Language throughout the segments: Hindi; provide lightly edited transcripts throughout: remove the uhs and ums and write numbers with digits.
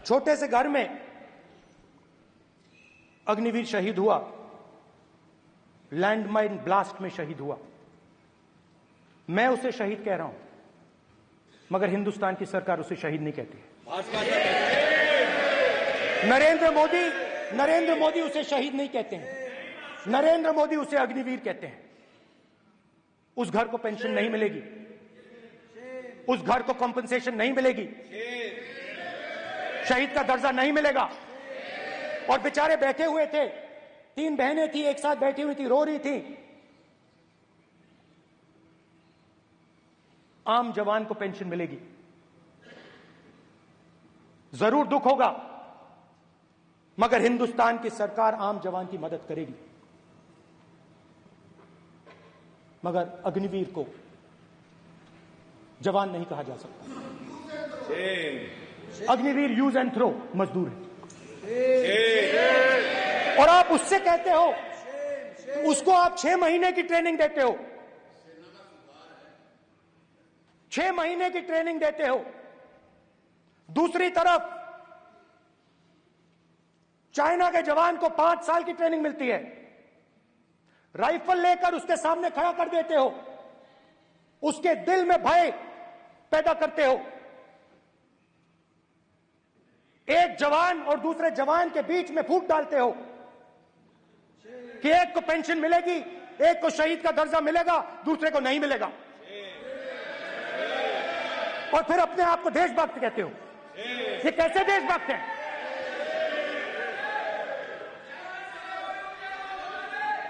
छोटे से घर में अग्निवीर शहीद हुआ, लैंडमाइन ब्लास्ट में शहीद हुआ। मैं उसे शहीद कह रहा हूं, मगर हिंदुस्तान की सरकार उसे शहीद नहीं कहती है। नरेंद्र मोदी उसे शहीद नहीं कहते हैं। नरेंद्र मोदी उसे अग्निवीर कहते हैं। उस घर को पेंशन नहीं मिलेगी, उस घर को कॉम्पनसेशन नहीं मिलेगी, शहीद का दर्जा नहीं मिलेगा। और बेचारे बैठे हुए थे, 3 बहनें थी, एक साथ बैठी हुई थी, रो रही थी। आम जवान को पेंशन मिलेगी, जरूर दुख होगा, मगर हिंदुस्तान की सरकार आम जवान की मदद करेगी। मगर अग्निवीर को जवान नहीं कहा जा सकता। अग्निवीर यूज एंड थ्रो मजदूर है। और आप उससे कहते हो, उसको आप 6 महीने की ट्रेनिंग देते हो, 6 महीने की ट्रेनिंग देते हो। दूसरी तरफ चाइना के जवान को 5 साल की ट्रेनिंग मिलती है, राइफल लेकर उसके सामने खड़ा कर देते हो, उसके दिल में भय पैदा करते हो। एक जवान और दूसरे जवान के बीच में फूट डालते हो कि एक को पेंशन मिलेगी, एक को शहीद का दर्जा मिलेगा, दूसरे को नहीं मिलेगा। और फिर अपने आप को देशभक्त कहते हो। ये कैसे देशभक्त है?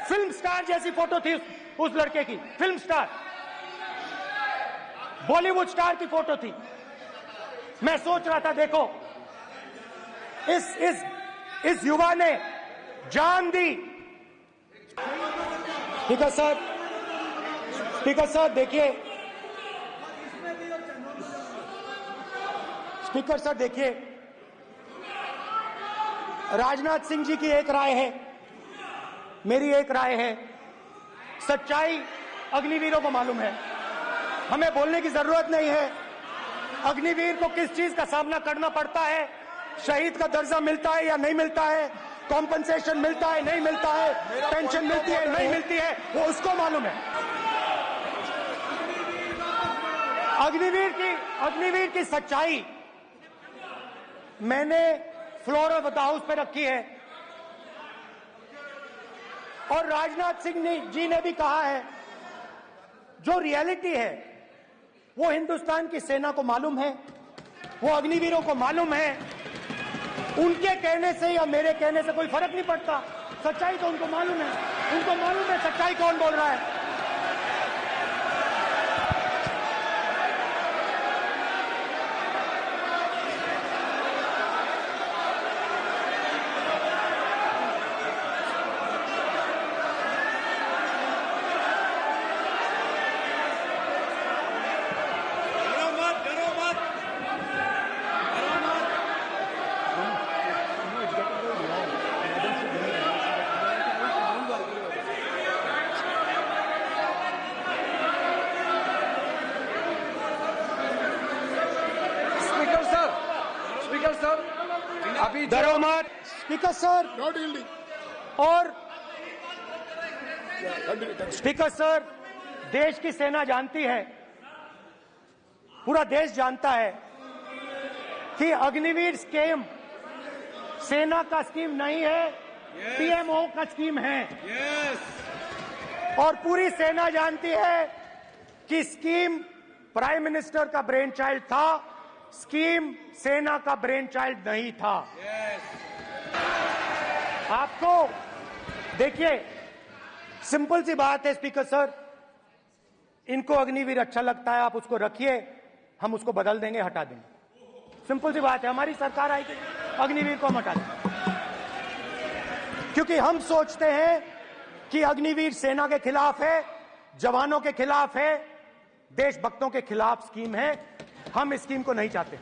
फिल्म स्टार जैसी फोटो थी उस लड़के की, फिल्म स्टार, बॉलीवुड स्टार की फोटो थी। मैं सोच रहा था, देखो इस युवा ने जान दी। स्पीकर सर देखिए, स्पीकर सर देखिए, राजनाथ सिंह जी की एक राय है, मेरी एक राय है। सच्चाई अग्निवीरों को मालूम है, हमें बोलने की जरूरत नहीं है। अग्निवीर को किस चीज का सामना करना पड़ता है, शहीद का दर्जा मिलता है या नहीं मिलता है, कॉम्पनसेशन मिलता है नहीं मिलता है, पेंशन मिलती है नहीं मिलती है, वो उसको मालूम है। अग्निवीर की सच्चाई मैंने फ्लोर ऑफ द हाउस पे रखी है। और राजनाथ सिंह जी ने भी कहा है, जो रियलिटी है वो हिंदुस्तान की सेना को मालूम है, वो अग्निवीरों को मालूम है। उनके कहने से या मेरे कहने से कोई फर्क नहीं पड़ता, सच्चाई तो उनको मालूम है। उनको मालूम है सच्चाई कौन बोल रहा है। अभी डरो मत स्पीकर सर। और स्पीकर सर, देश की सेना जानती है, पूरा देश जानता है कि अग्निवीर स्कीम सेना का स्कीम नहीं है, पीएमओ का स्कीम है। और पूरी सेना जानती है कि स्कीम प्राइम मिनिस्टर का ब्रेन चाइल्ड था, स्कीम सेना का ब्रेन चाइल्ड नहीं था। आपको देखिए, सिंपल सी बात है स्पीकर सर, इनको अग्निवीर अच्छा लगता है, आप उसको रखिए, हम उसको बदल देंगे, हटा देंगे। सिंपल सी बात है, हमारी सरकार आएगी, अग्निवीर को हम हटा देंगे। क्योंकि हम सोचते हैं कि अग्निवीर सेना के खिलाफ है, जवानों के खिलाफ है, देशभक्तों के खिलाफ स्कीम है। हम इस स्कीम को नहीं चाहते।